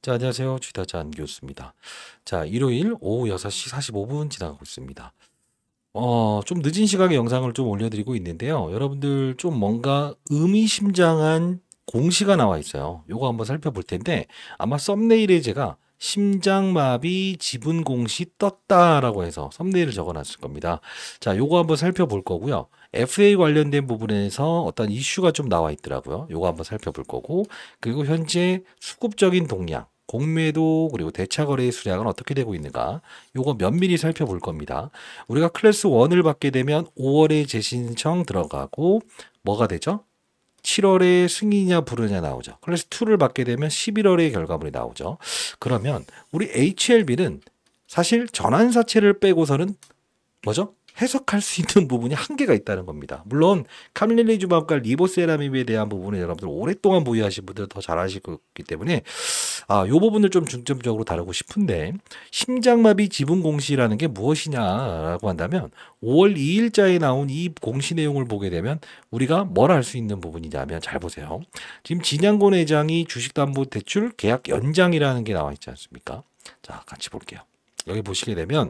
자, 안녕하세요. 주다자 안교수입니다. 자, 일요일 오후 6시 45분 지나가고 있습니다. 좀 늦은 시각에 영상을 좀 올려드리고 있는데요. 여러분들 좀 뭔가 의미심장한 공시가 나와 있어요. 요거 한번 살펴볼 텐데, 아마 썸네일에 제가 심장마비 지분 공시 떴다라고 해서 썸네일을 적어놨을 겁니다. 자, 요거 한번 살펴볼 거고요. FA 관련된 부분에서 어떤 이슈가 좀 나와 있더라고요. 요거 한번 살펴볼 거고, 그리고 현재 수급적인 동향, 공매도 그리고 대차거래의 수량은 어떻게 되고 있는가, 요거 면밀히 살펴볼 겁니다. 우리가 클래스 1을 받게 되면 5월에 재신청 들어가고 뭐가 되죠? 7월에 승인이냐 불허냐 나오죠. 클래스 2를 받게 되면 11월에 결과물이 나오죠. 그러면 우리 HLB는 사실 전환사채를 빼고서는 뭐죠? 해석할 수 있는 부분이 한계가 있다는 겁니다. 물론 카밀리주밥과 리보세라밈에 대한 부분은 여러분들 오랫동안 보유하신 분들은 더 잘 아시기 때문에 요 부분을 좀 중점적으로 다루고 싶은데, 심장마비 지분 공시라는 게 무엇이냐라고 한다면 5월 2일자에 나온 이 공시 내용을 보게 되면 우리가 뭘 할 수 있는 부분이냐면, 잘 보세요. 지금 진양곤 회장이 주식담보대출 계약 연장이라는 게 나와 있지 않습니까? 자, 같이 볼게요. 여기 보시게 되면,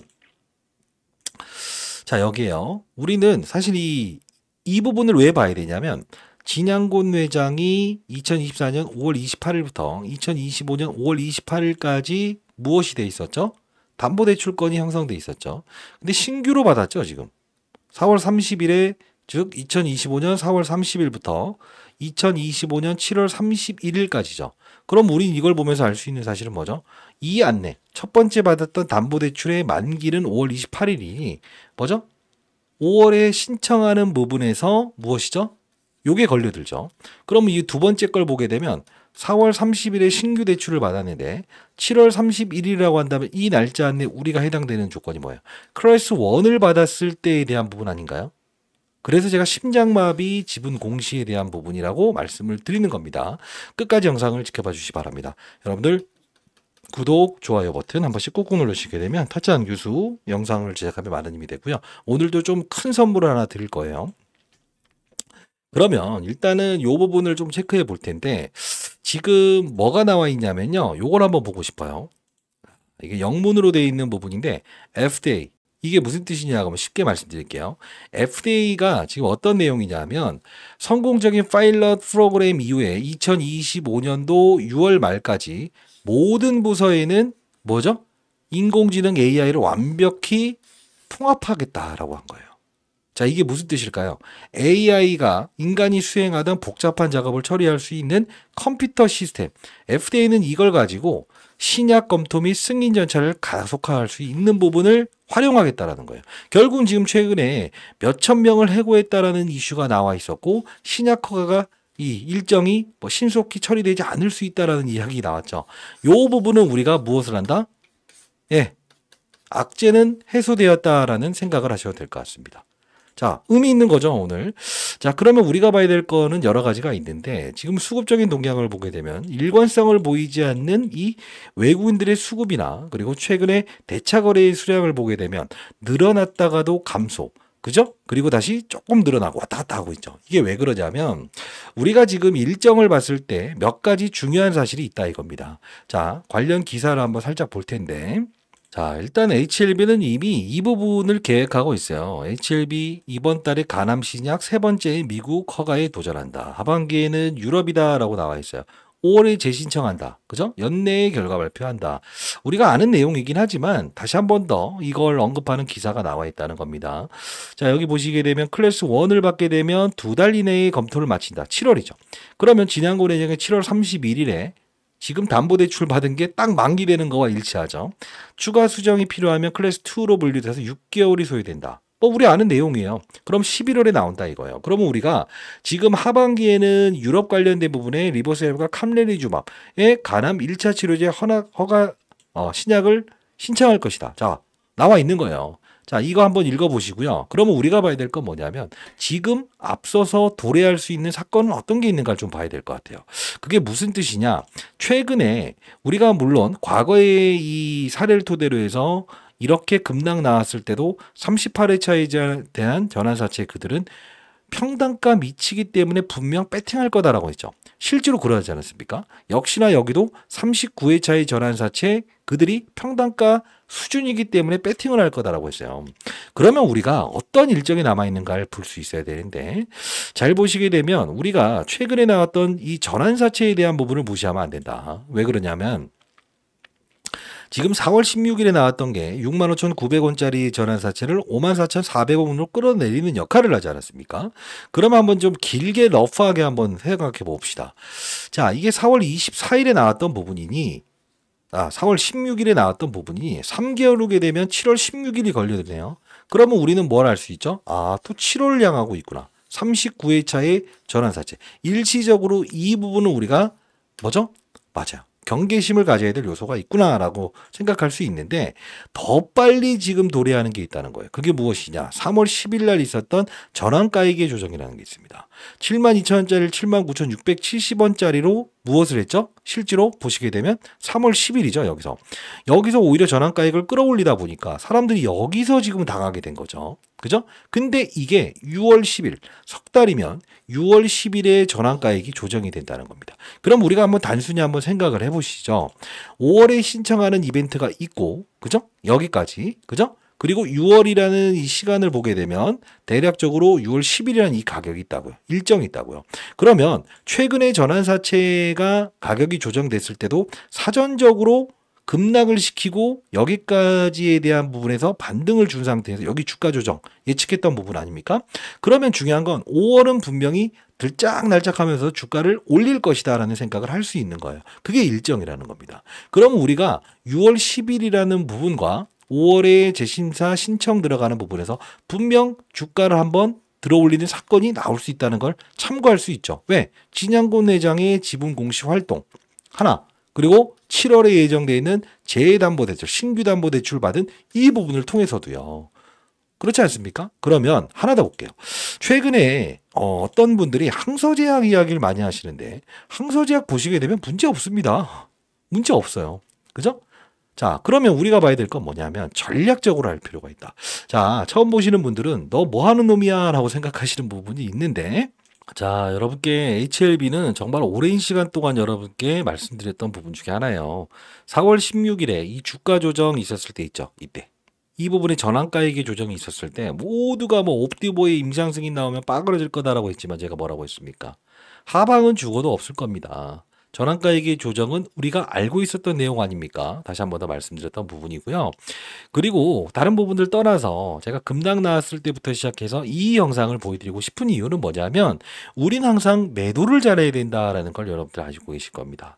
자, 여기에요. 우리는 사실 이 부분을 왜 봐야 되냐면, 진양곤 회장이 2024년 5월 28일부터 2025년 5월 28일까지 무엇이 돼 있었죠? 담보대출권이 형성돼 있었죠. 근데 신규로 받았죠, 지금. 4월 30일에, 즉 2025년 4월 30일부터 2025년 7월 31일까지죠. 그럼 우린 이걸 보면서 알 수 있는 사실은 뭐죠? 이 안내, 첫 번째 받았던 담보대출의 만기는 5월 28일이 뭐죠? 5월에 신청하는 부분에서 무엇이죠? 요게 걸려들죠. 그러면 이 두 번째 걸 보게 되면 4월 30일에 신규 대출을 받았는데 7월 31일이라고 한다면 이 날짜 안에 우리가 해당되는 조건이 뭐예요? 클래스 1을 받았을 때에 대한 부분 아닌가요? 그래서 제가 심장마비 지분 공시에 대한 부분이라고 말씀을 드리는 겁니다. 끝까지 영상을 지켜봐 주시기 바랍니다. 여러분들 구독, 좋아요 버튼 한 번씩 꾹꾹 눌러주시게 되면 타짜한 교수 영상을 제작하면 많은 힘이 되고요. 오늘도 좀 큰 선물을 하나 드릴 거예요. 그러면 일단은 이 부분을 좀 체크해 볼 텐데, 지금 뭐가 나와 있냐면요. 요걸 한번 보고 싶어요. 이게 영문으로 되어 있는 부분인데, FDA. 이게 무슨 뜻이냐고 하면 쉽게 말씀드릴게요. FDA가 지금 어떤 내용이냐면, 성공적인 파일럿 프로그램 이후에 2025년도 6월 말까지 모든 부서에는 뭐죠? 인공지능 AI를 완벽히 통합하겠다라고 한 거예요. 자, 이게 무슨 뜻일까요? AI가 인간이 수행하던 복잡한 작업을 처리할 수 있는 컴퓨터 시스템. FDA는 이걸 가지고 신약 검토 및 승인 절차를 가속화할 수 있는 부분을 활용하겠다라는 거예요. 결국은 지금 최근에 몇천 명을 해고했다라는 이슈가 나와 있었고, 신약 허가가 이 일정이 신속히 처리되지 않을 수 있다라는 이야기 나왔죠. 이 부분은 우리가 무엇을 한다? 예, 악재는 해소되었다라는 생각을 하셔도 될 것 같습니다. 자, 의미 있는 거죠, 오늘. 자, 그러면 우리가 봐야 될 거는 여러 가지가 있는데, 지금 수급적인 동향을 보게 되면 일관성을 보이지 않는 이 외국인들의 수급이나, 그리고 최근에 대차 거래의 수량을 보게 되면 늘어났다가도 감소. 그죠? 그리고 다시 조금 늘어나고 왔다 갔다 하고 있죠. 이게 왜 그러냐면, 우리가 지금 일정을 봤을 때 몇 가지 중요한 사실이 있다 이겁니다. 자, 관련 기사를 한번 살짝 볼 텐데, 자, 일단 HLB는 이미 이 부분을 계획하고 있어요. HLB 이번 달에 가남 신약 세 번째 미국 허가에 도전한다. 하반기에는 유럽이다라고 나와 있어요. 5월에 재신청한다. 그죠? 연내에 결과 발표한다. 우리가 아는 내용이긴 하지만 다시 한 번 더 이걸 언급하는 기사가 나와 있다는 겁니다. 자, 여기 보시게 되면 클래스 1을 받게 되면 2달 이내에 검토를 마친다. 7월이죠. 그러면 진양곤 회장이 7월 31일에 지금 담보대출 받은 게 딱 만기되는 거와 일치하죠. 추가 수정이 필요하면 클래스 2로 분류돼서 6개월이 소요된다. 우리 아는 내용이에요. 그럼 11월에 나온다 이거예요. 그러면 우리가 지금 하반기에는 유럽 관련된 부분에 리보세라과 캄레리주맙의 간암 1차 치료제 허가 신약을 신청할 것이다. 자, 나와 있는 거예요. 자, 이거 한번 읽어보시고요. 그러면 우리가 봐야 될 건 뭐냐면, 지금 앞서서 도래할 수 있는 사건은 어떤 게 있는가를 좀 봐야 될 것 같아요. 그게 무슨 뜻이냐? 최근에 우리가 물론 과거의 이 사례를 토대로 해서 이렇게 급락 나왔을 때도 38회차에 대한 전환사채 그들은 평단가 미치기 때문에 분명 배팅할 거다라고 했죠. 실제로 그러지 않았습니까? 역시나 여기도 39회차의 전환사채 그들이 평단가 수준이기 때문에 배팅을 할 거다라고 했어요. 그러면 우리가 어떤 일정이 남아있는가를 볼 수 있어야 되는데 잘 보시게 되면 우리가 최근에 나왔던 이 전환사채에 대한 부분을 무시하면 안 된다. 왜 그러냐면 지금 4월 16일에 나왔던 게 65,900원짜리 전환사채를 54,400원으로 끌어내리는 역할을 하지 않았습니까? 그럼 한번 좀 길게 러프하게 한번 생각해 봅시다. 자, 이게 4월 24일에 나왔던 부분이니 4월 16일에 나왔던 부분이 3개월 후게 되면 7월 16일이 걸려드네요. 그러면 우리는 뭘 알 수 있죠? 또 7월 향하고 있구나. 39회차의 전환사채. 일시적으로 이 부분은 우리가 뭐죠? 맞아요. 경계심을 가져야 될 요소가 있구나라고 생각할 수 있는데 더 빨리 지금 도래하는 게 있다는 거예요. 그게 무엇이냐? 3월 10일 날 있었던 전환가액의 조정이라는 게 있습니다. 72,000원짜리를 79,670원짜리로 무엇을 했죠? 실제로 보시게 되면 3월 10일이죠. 여기서 오히려 전환가액을 끌어올리다 보니까 사람들이 여기서 지금 당하게 된 거죠. 그죠? 근데 이게 6월 10일, 석 달이면 6월 10일에 전환가액이 조정이 된다는 겁니다. 그럼 우리가 단순히 한번 생각을 해보시죠. 5월에 신청하는 이벤트가 있고, 그죠? 여기까지, 그죠? 그리고 6월이라는 이 시간을 보게 되면 대략적으로 6월 10일이라는 이 가격이 있다고요. 일정이 있다고요. 그러면 최근에 전환사채가 가격이 조정됐을 때도 사전적으로 급락을 시키고 여기까지에 대한 부분에서 반등을 준 상태에서 여기 주가 조정 예측했던 부분 아닙니까? 그러면 중요한 건 5월은 분명히 들짝날짝하면서 주가를 올릴 것이다 라는 생각을 할 수 있는 거예요. 그게 일정이라는 겁니다. 그럼 우리가 6월 10일이라는 부분과 5월에 재심사 신청 들어가는 부분에서 분명 주가를 한번 들어올리는 사건이 나올 수 있다는 걸 참고할 수 있죠. 왜? 진양곤 회장의 지분 공시 활동 하나, 그리고 7월에 예정되어 있는 재담보대출, 신규담보대출 받은 이 부분을 통해서도요. 그렇지 않습니까? 그러면 하나 더 볼게요. 최근에 어떤 분들이 항소제약 이야기를 많이 하시는데 항소제약 보시게 되면 문제 없습니다. 문제 없어요. 그죠? 자, 그러면 우리가 봐야 될 건 뭐냐면 전략적으로 할 필요가 있다. 자, 처음 보시는 분들은 너 뭐 하는 놈이야 라고 생각하시는 부분이 있는데 자, 여러분께 HLB는 정말 오랜 시간 동안 여러분께 말씀드렸던 부분 중에 하나예요. 4월 16일에 이 주가 조정이 있었을 때 있죠. 이때. 이 부분에 전환가액의 조정이 있었을 때 모두가 옵티보의 임상 승인 나오면 빠그러질 거다라고 했지만 제가 뭐라고 했습니까? 하방은 죽어도 없을 겁니다. 전환가액의 조정은 우리가 알고 있었던 내용 아닙니까? 다시 한 번 더 말씀드렸던 부분이고요. 그리고 다른 부분들 떠나서 제가 급락 나왔을 때부터 시작해서 이 영상을 보여드리고 싶은 이유는 뭐냐면 우린 항상 매도를 잘해야 된다라는 걸 여러분들 아시고 계실 겁니다.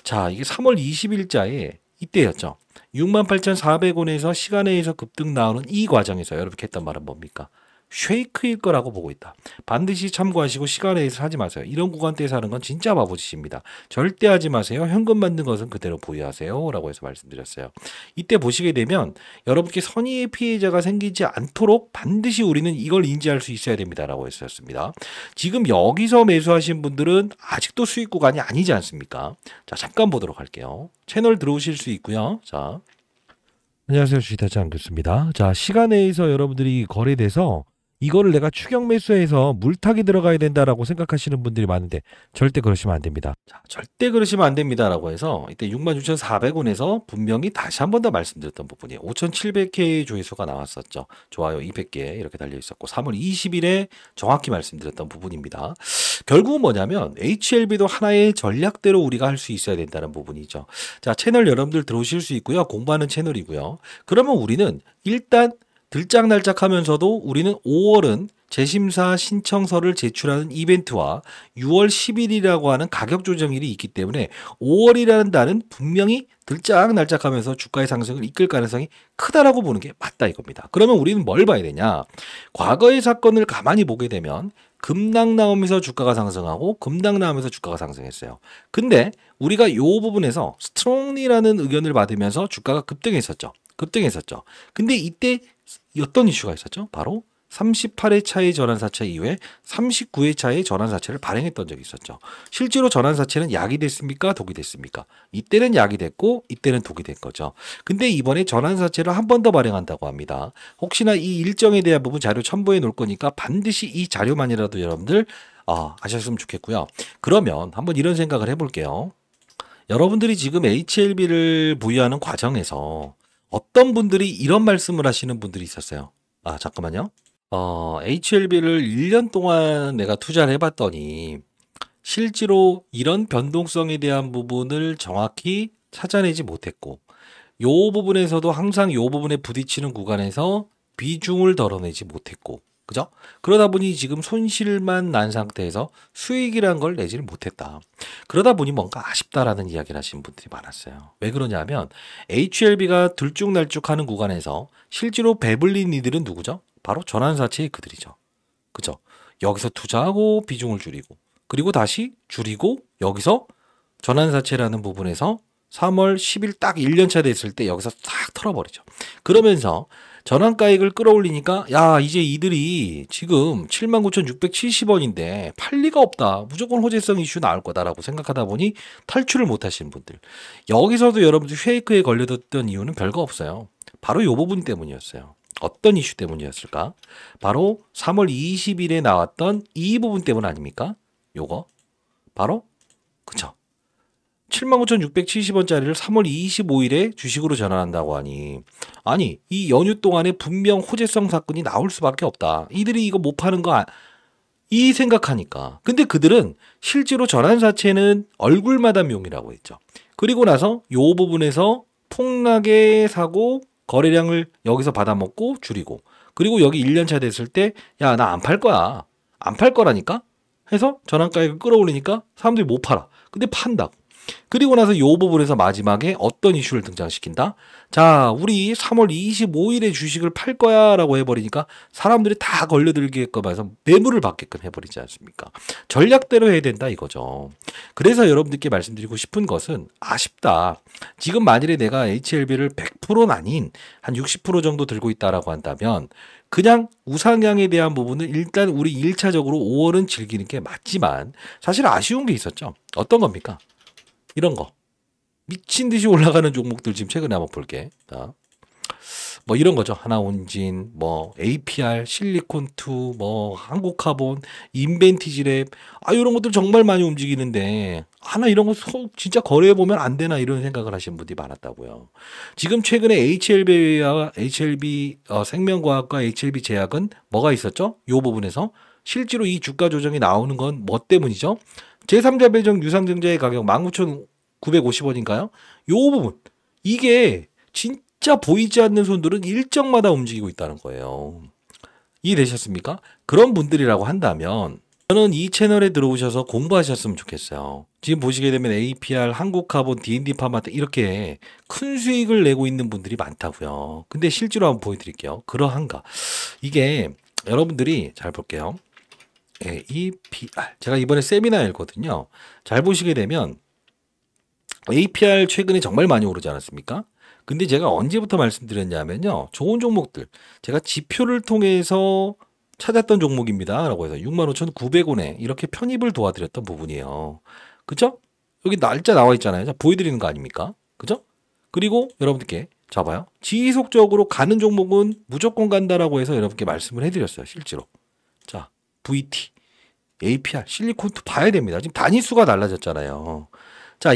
자, 이게 3월 20일자에 이때였죠. 68,400원에서 시간에 의해서 급등 나오는 이 과정에서 여러분께 했던 말은 뭡니까? 쉐이크일 거라고 보고 있다. 반드시 참고하시고 시간에 의해서 하지 마세요. 이런 구간대에서 하는 건 진짜 바보짓입니다. 절대 하지 마세요. 현금 받는 것은 그대로 보유하세요. 라고 해서 말씀드렸어요. 이때 보시게 되면 여러분께 선의의 피해자가 생기지 않도록 반드시 우리는 이걸 인지할 수 있어야 됩니다. 라고 했었습니다. 지금 여기서 매수하신 분들은 아직도 수익 구간이 아니지 않습니까? 자, 잠깐 보도록 할게요. 채널 들어오실 수 있고요. 자, 안녕하세요. 주식타짜 안교수입니다. 자, 시간에 의해서 여러분들이 거래돼서 이거를 내가 추격 매수해서 물타기 들어가야 된다라고 생각하시는 분들이 많은데 절대 그러시면 안 됩니다. 자, 절대 그러시면 안 됩니다라고 해서 이때 66,400원에서 분명히 다시 한 번 더 말씀드렸던 부분이 5,700개의 조회수가 나왔었죠. 좋아요 200개 이렇게 달려 있었고 3월 20일에 정확히 말씀드렸던 부분입니다. 결국은 뭐냐면 HLB도 하나의 전략대로 우리가 할 수 있어야 된다는 부분이죠. 자, 채널 여러분들 들어오실 수 있고요. 공부하는 채널이고요. 그러면 우리는 일단 들짝날짝하면서도 우리는 5월은 재심사 신청서를 제출하는 이벤트와 6월 10일이라고 하는 가격 조정일이 있기 때문에 5월이라는 달은 분명히 들짝날짝하면서 주가의 상승을 이끌 가능성이 크다라고 보는 게 맞다 이겁니다. 그러면 우리는 뭘 봐야 되냐? 과거의 사건을 가만히 보게 되면 급락 나오면서 주가가 상승하고 급락 나오면서 주가가 상승했어요. 근데 우리가 이 부분에서 스트롱리라는 의견을 받으면서 주가가 급등했었죠. 근데 이때 어떤 이슈가 있었죠? 바로 38회 차의 전환사채 이후에 39회 차의 전환사채를 발행했던 적이 있었죠. 실제로 전환사채는 약이 됐습니까? 독이 됐습니까? 이때는 약이 됐고 이때는 독이 된 거죠. 근데 이번에 전환사채를 한 번 더 발행한다고 합니다. 혹시나 이 일정에 대한 부분 자료 첨부해 놓을 거니까 반드시 이 자료만이라도 여러분들 아셨으면 좋겠고요. 그러면 한번 이런 생각을 해볼게요. 여러분들이 지금 HLB를 보유하는 과정에서 어떤 분들이 이런 말씀을 하시는 분들이 있었어요. 잠깐만요. HLB를 1년 동안 내가 투자를 해봤더니 실제로 이런 변동성에 대한 부분을 정확히 찾아내지 못했고 요 부분에서도 항상 요 부분에 부딪히는 구간에서 비중을 덜어내지 못했고 그죠? 그러다 보니 지금 손실만 난 상태에서 수익이란 걸 내지를 못했다. 그러다 보니 뭔가 아쉽다라는 이야기를 하시는 분들이 많았어요. 왜 그러냐면 HLB가 들쭉날쭉하는 구간에서 실제로 배불린 이들은 누구죠? 바로 전환사채의 그들이죠. 그죠? 여기서 투자하고 비중을 줄이고 그리고 다시 줄이고 여기서 전환사채라는 부분에서 3월 10일 딱 1년차 됐을 때 여기서 싹 털어버리죠. 그러면서 전환가액을 끌어올리니까 야 이제 이들이 지금 79,670원인데 팔 리가 없다. 무조건 호재성 이슈 나올 거다라고 생각하다 보니 탈출을 못 하시는 분들. 여기서도 여러분들 페이크에 걸려뒀던 이유는 별거 없어요. 바로 이 부분 때문이었어요. 어떤 이슈 때문이었을까? 바로 3월 20일에 나왔던 이 부분 때문 아닙니까? 요거 바로 그쵸. 79,670원짜리를 3월 25일에 주식으로 전환한다고 하니 아니 이 연휴 동안에 분명 호재성 사건이 나올 수밖에 없다. 이들이 이거 못 파는 거 이 생각하니까. 근데 그들은 실제로 전환사채는 얼굴마담용이라고 했죠. 그리고 나서 요 부분에서 폭락에 사고 거래량을 여기서 받아먹고 줄이고 그리고 여기 1년차 됐을 때 야 나 안 팔 거야. 안 팔 거라니까? 해서 전환가액을 끌어올리니까 사람들이 못 팔아. 근데 판다고. 그리고 나서 이 부분에서 마지막에 어떤 이슈를 등장시킨다? 자, 우리 3월 25일에 주식을 팔 거야 라고 해버리니까 사람들이 다 걸려들게끔 해서 매물을 받게끔 해버리지 않습니까? 전략대로 해야 된다 이거죠. 그래서 여러분들께 말씀드리고 싶은 것은 아쉽다. 지금 만일에 내가 HLB를 100%는 아닌 한 60% 정도 들고 있다라고 한다면 그냥 우상향에 대한 부분은 일단 우리 1차적으로 5월은 즐기는 게 맞지만 사실 아쉬운 게 있었죠. 어떤 겁니까? 이런 거 미친 듯이 올라가는 종목들 지금 최근에 한번 볼게. 자, 뭐 이런 거죠. 하나온진, 뭐 APR, 실리콘2, 뭐 한국카본, 인벤티지랩, 이런 것들 정말 많이 움직이는데 하나 이런 거 진짜 거래해 보면 안 되나 이런 생각을 하시는 분들이 많았다고요. 지금 최근에 HLB와 HLB 생명과학과 HLB 제약은 뭐가 있었죠? 요 부분에서 실제로 이 주가 조정이 나오는 건 뭐 때문이죠? 제3자 배정 유상증자의 가격 19,950원인가요? 요 부분 이게 진짜 보이지 않는 손들은 일정마다 움직이고 있다는 거예요. 이해되셨습니까? 그런 분들이라고 한다면 저는 이 채널에 들어오셔서 공부하셨으면 좋겠어요. 지금 보시게 되면 APR, 한국카본, D&D파마트 이렇게 큰 수익을 내고 있는 분들이 많다고요. 근데 실제로 한번 보여드릴게요. 그러한가? 이게 여러분들이 잘 볼게요. APR 제가 이번에 세미나 열거든요. 잘 보시게 되면 APR 최근에 정말 많이 오르지 않았습니까? 근데 제가 언제부터 말씀드렸냐면요. 좋은 종목들 제가 지표를 통해서 찾았던 종목입니다 라고 해서 65,900원에 이렇게 편입을 도와드렸던 부분이에요. 그죠? 여기 날짜 나와 있잖아요. 자, 보여드리는 거 아닙니까? 그죠? 그리고 여러분들께 잡아요. 지속적으로 가는 종목은 무조건 간다라고 해서 여러분께 말씀을 해드렸어요. 실제로. 자, VT, APR, 실리콘2 봐야 됩니다. 지금 단위수가 달라졌잖아요. 자,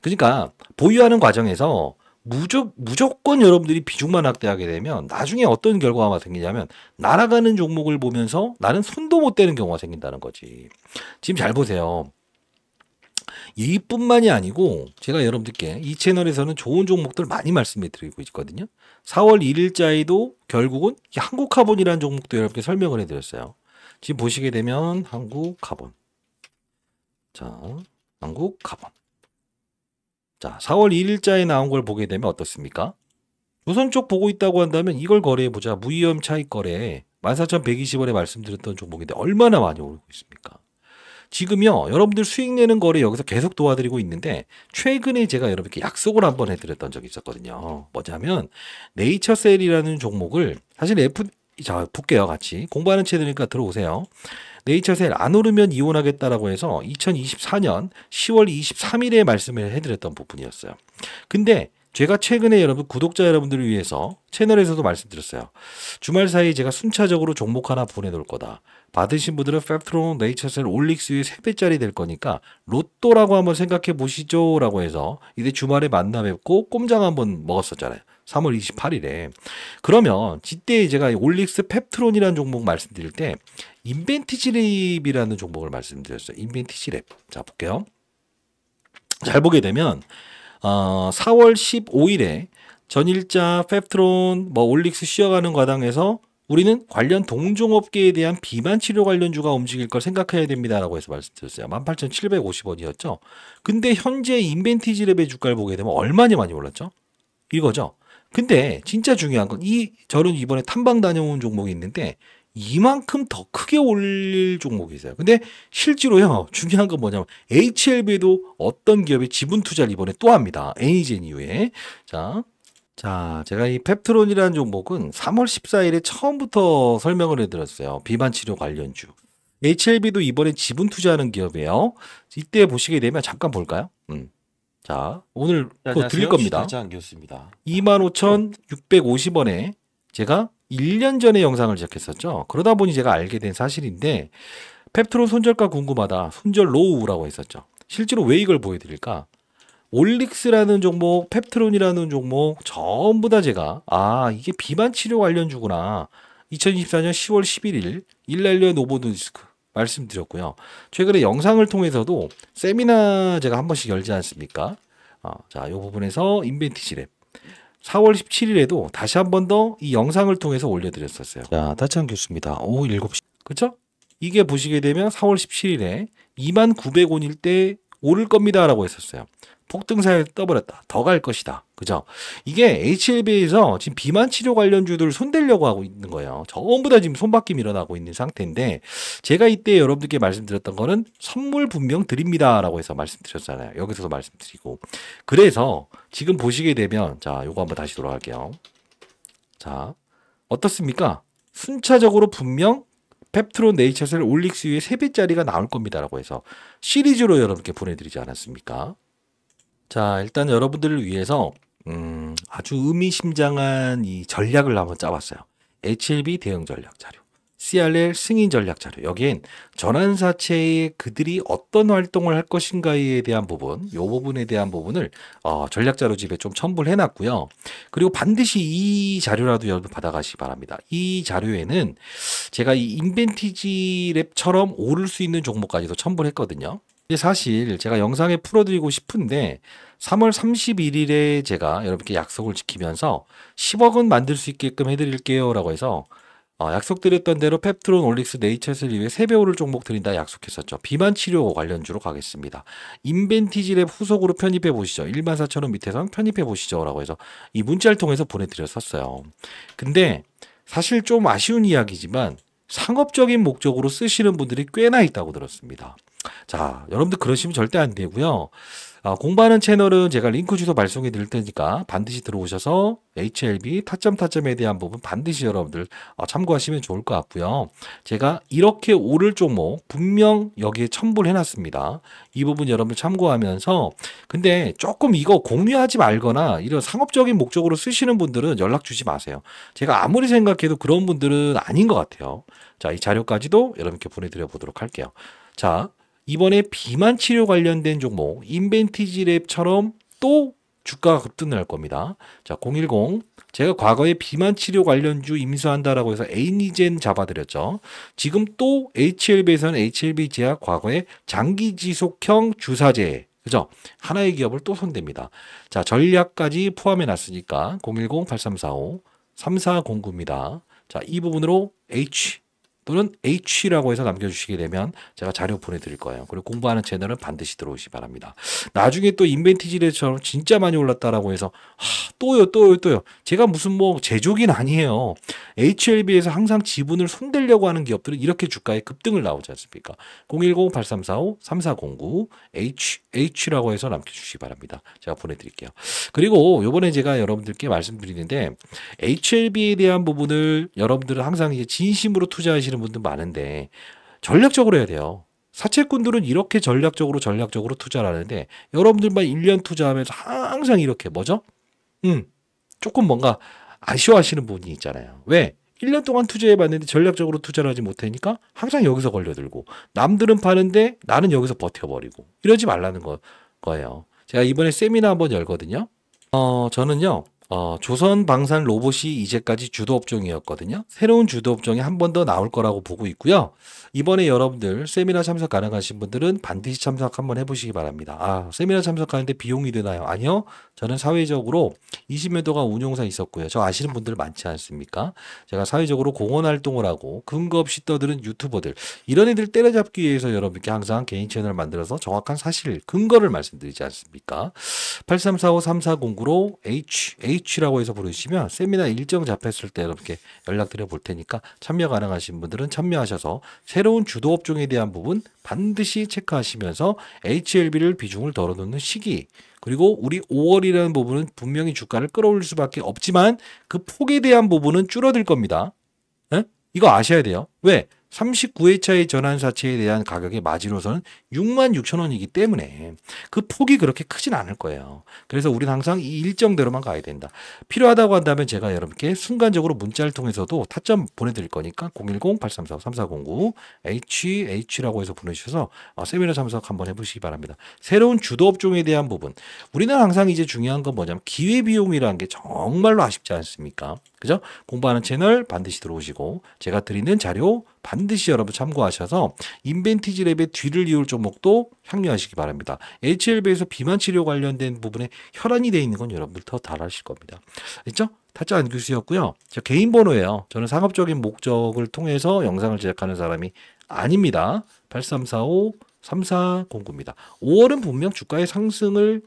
그러니까 보유하는 과정에서 무조건 여러분들이 비중만 확대하게 되면 나중에 어떤 결과가 생기냐면 날아가는 종목을 보면서 나는 손도 못 대는 경우가 생긴다는 거지. 지금 잘 보세요. 이뿐만이 아니고 제가 여러분들께 이 채널에서는 좋은 종목들 많이 말씀해 드리고 있거든요. 4월 1일자에도 결국은 한국카본이라는 종목도 여러분께 설명을 해드렸어요. 지금 보시게 되면 한국카본. 자, 한국카본. 자, 4월 1일자에 나온 걸 보게 되면 어떻습니까? 조선 쪽 보고 있다고 한다면 이걸 거래해보자. 무위험 차익 거래 14,120원에 말씀드렸던 종목인데 얼마나 많이 오르고 있습니까? 지금요 여러분들 수익 내는 거래 여기서 계속 도와드리고 있는데 최근에 제가 여러분께 약속을 한번 해드렸던 적이 있었거든요. 뭐냐면 네이처셀이라는 종목을 사실 자, 볼게요. 같이. 공부하는 채널이니까 들어오세요. 네이처셀 안 오르면 이혼하겠다라고 해서 2024년 10월 23일에 말씀을 해드렸던 부분이었어요. 근데 제가 최근에 여러분 구독자 여러분들을 위해서 채널에서도 말씀드렸어요. 주말 사이에 제가 순차적으로 종목 하나 보내놓을 거다. 받으신 분들은 펩트론, 네이처셀, 올릭스의 3배짜리 될 거니까 로또라고 한번 생각해 보시죠 라고 해서 이제 주말에 만나 뵙고 꼼장 한번 먹었었잖아요. 3월 28일에. 그러면 이때 제가 올릭스 펩트론이라는 종목 말씀드릴 때 인벤티지랩이라는 종목을 말씀드렸어요. 인벤티지랩. 자, 볼게요. 잘 보게 되면 4월 15일에 전일자, 펩트론, 올릭스 쉬어가는 과정에서 우리는 관련 동종업계에 대한 비만 치료 관련주가 움직일 걸 생각해야 됩니다라고 해서 말씀드렸어요. 18,750원이었죠. 근데 현재 인벤티지랩의 주가를 보게 되면 얼마나 많이 올랐죠? 이거죠. 근데 진짜 중요한 건 저는 이번에 탐방 다녀온 종목이 있는데 이만큼 더 크게 올릴 종목이 있어요. 근데 실제로요, 중요한 건 뭐냐면 HLB도 어떤 기업의 지분 투자를 이번에 또 합니다. 애니젠 이후에. 자, 제가 이 펩트론이라는 종목은 3월 14일에 처음부터 설명을 해드렸어요. 비만 치료 관련주. HLB도 이번에 지분 투자하는 기업이에요. 이때 보시게 되면 잠깐 볼까요? 자, 오늘 그거 드릴 겁니다. 달장 교수입니다. 25,650원에 제가 1년 전에 영상을 제작했었죠. 그러다 보니 제가 알게 된 사실인데 펩트론 손절가 궁금하다. 손절 로우라고 했었죠. 실제로 왜 이걸 보여드릴까? 올릭스라는 종목, 펩트론이라는 종목 전부 다 제가 이게 비만 치료 관련주구나. 2024년 10월 11일 일랄리아 노보노디스크 말씀드렸고요. 최근에 영상을 통해서도 세미나 제가 한 번씩 열지 않습니까? 자, 이 부분에서 인벤티지랩 4월 17일에도 다시 한 번 더 이 영상을 통해서 올려드렸었어요. 자, 다찬 교수입니다. 오후 7시. 그쵸? 이게 보시게 되면 4월 17일에 29,900원일 때 오를 겁니다 라고 했었어요. 폭등사에 떠버렸다. 더 갈 것이다. 그죠? 이게 HLB에서 지금 비만 치료 관련주들 손대려고 하고 있는 거예요. 전부 다 지금 손바뀜 일어나고 있는 상태인데 제가 이때 여러분들께 말씀드렸던 거는 선물 분명 드립니다 라고 해서 말씀드렸잖아요. 여기서도 말씀드리고. 그래서 지금 보시게 되면 자, 요거 한번 다시 돌아갈게요. 자, 어떻습니까? 순차적으로 분명 펩트론, 네이처셀, 올릭스의 3배짜리가 나올 겁니다 라고 해서 시리즈로 여러분께 보내드리지 않았습니까? 자, 일단 여러분들을 위해서 아주 의미심장한 이 전략을 한번 짜봤어요. HLB 대응 전략 자료, CRL 승인 전략 자료. 여기엔 전환사채에 그들이 어떤 활동을 할 것인가에 대한 부분, 이 부분에 대한 부분을 전략 자료집에 좀 첨부를 해놨고요. 그리고 반드시 이 자료라도 여러분 받아가시기 바랍니다. 이 자료에는 제가 이 인벤티지랩처럼 오를 수 있는 종목까지도 첨부를 했거든요. 근데 사실 제가 영상에 풀어드리고 싶은데 3월 31일에 제가 여러분께 약속을 지키면서 10억은 만들 수 있게끔 해드릴게요 라고 해서 약속드렸던 대로 펩트론, 올릭스, 네이처셀 이외에 3배 오를 종목 드린다 약속했었죠. 비만 치료 관련주로 가겠습니다. 인벤티지랩 후속으로 편입해 보시죠. 14,000원 밑에선 편입해 보시죠 라고 해서 이 문자를 통해서 보내드렸었어요. 근데 사실 좀 아쉬운 이야기지만 상업적인 목적으로 쓰시는 분들이 꽤나 있다고 들었습니다. 자, 여러분들 그러시면 절대 안 되고요. 공부하는 채널은 제가 링크 주소 발송해 드릴 테니까 반드시 들어오셔서 HLB 타점에 대한 부분 반드시 여러분들 참고하시면 좋을 것 같고요. 제가 이렇게 오를 종목 분명 여기에 첨부를 해놨습니다. 이 부분 여러분들 참고하면서 근데 조금 이거 공유하지 말거나 이런 상업적인 목적으로 쓰시는 분들은 연락 주지 마세요. 제가 아무리 생각해도 그런 분들은 아닌 것 같아요. 자, 이 자료까지도 여러분께 보내드려 보도록 할게요. 자, 이번에 비만 치료 관련된 종목 인벤티지랩처럼 또 주가가 급등할 겁니다. 자, 010 제가 과거에 비만 치료 관련주 임수한다라고 해서 애니젠 잡아드렸죠. 지금 또 HLB에서는 HLB 제약 과거에 장기 지속형 주사제 그죠? 하나의 기업을 또 손댑니다. 자, 전략까지 포함해 놨으니까 010-8345-3409입니다. 자, 이 부분으로 또는 H라고 해서 남겨주시게 되면 제가 자료 보내드릴 거예요. 그리고 공부하는 채널은 반드시 들어오시기 바랍니다. 나중에 또 인벤티지랩처럼 진짜 많이 올랐다라고 해서 또요. 제가 무슨 제조기는 아니에요. HLB에서 항상 지분을 손대려고 하는 기업들은 이렇게 주가에 급등을 나오지 않습니까? 010-8345-3409 H라고 해서 남겨주시기 바랍니다. 제가 보내드릴게요. 그리고 요번에 제가 여러분들께 말씀드리는데 HLB에 대한 부분을 여러분들은 항상 이제 진심으로 투자하시는 분들 많은데 전략적으로 해야 돼요. 사채꾼들은 이렇게 전략적으로 투자를 하는데 여러분들만 1년 투자하면서 항상 이렇게 뭐죠? 조금 뭔가 아쉬워하시는 분이 있잖아요. 왜? 1년 동안 투자해봤는데 전략적으로 투자를 하지 못하니까 항상 여기서 걸려들고 남들은 파는데 나는 여기서 버텨버리고 이러지 말라는 거예요. 제가 이번에 세미나 한번 열거든요. 저는요. 조선 방산 로봇이 이제까지 주도 업종이었거든요. 새로운 주도 업종이 한 번 더 나올 거라고 보고 있고요. 이번에 여러분들 세미나 참석 가능하신 분들은 반드시 참석 한번 해보시기 바랍니다. 세미나 참석하는데 비용이 드나요? 아니요. 저는 사회적으로 20여 도가 운용사 있었고요. 저 아시는 분들 많지 않습니까? 제가 사회적으로 공헌 활동을 하고 근거 없이 떠드는 유튜버들 이런 애들 때려잡기 위해서 여러분께 항상 개인 채널을 만들어서 정확한 사실 근거를 말씀드리지 않습니까? 8345-3409로 H라고 해서 부르시면 세미나 일정 잡혔을 때 여러분께 연락드려 볼 테니까 참여 가능하신 분들은 참여하셔서 새로운 주도 업종에 대한 부분 반드시 체크하시면서 HLB를 비중을 덜어놓는 시기 그리고 우리 5월이라는 부분은 분명히 주가를 끌어올릴 수밖에 없지만 그 폭에 대한 부분은 줄어들 겁니다. 에? 이거 아셔야 돼요. 왜? 39회차의 전환사채에 대한 가격의 마지노선은 66,000원이기 때문에 그 폭이 그렇게 크진 않을 거예요. 그래서 우리는 항상 이 일정대로만 가야 된다. 필요하다고 한다면 제가 여러분께 순간적으로 문자를 통해서도 타점 보내드릴 거니까 010-834-3409 H라고 해서 보내주셔서 세미나 참석 한번 해보시기 바랍니다. 새로운 주도 업종에 대한 부분 우리는 항상 이제 중요한 건 뭐냐면 기회비용이라는 게 정말로 아쉽지 않습니까? 그죠? 공부하는 채널 반드시 들어오시고 제가 드리는 자료 반드시 여러분 참고하셔서 인벤티지 랩의 뒤를 이을 종목도 향유하시기 바랍니다. HLB에서 비만 치료 관련된 부분에 혈안이 되어 있는 건 여러분들 더 잘 아실 겁니다. 됐죠? 타짜 안규수였고요. 저 개인 번호예요. 저는 상업적인 목적을 통해서 영상을 제작하는 사람이 아닙니다. 8345-3409입니다. 5월은 분명 주가의 상승을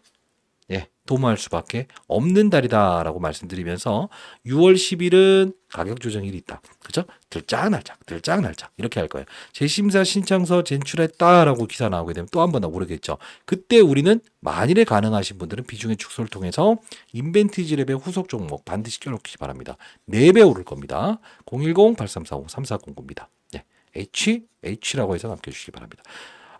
도모할 수밖에 없는 달이다라고 말씀드리면서 6월 10일은 가격 조정일이 있다. 그죠? 들짝날짝 이렇게 할 거예요. 재심사 신청서 제출했다라고 기사 나오게 되면 또 한 번 더 오르겠죠. 그때 우리는 만일에 가능하신 분들은 비중의 축소를 통해서 인벤티지 랩의 후속 종목 반드시 껴놓기 바랍니다. 4배 오를 겁니다. 010-8345-3409입니다. H라고 해서 남겨주시기 바랍니다.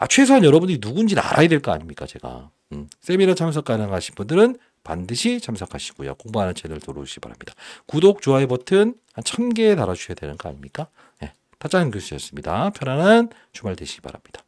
최소한 여러분들이 누군지는 알아야 될 거 아닙니까, 제가. 세미나 참석 가능하신 분들은 반드시 참석하시고요. 공부하는 채널 들어오시기 바랍니다. 구독, 좋아요 버튼 한 1000개 달아주셔야 되는 거 아닙니까? 타짜는 교수였습니다. 편안한 주말 되시기 바랍니다.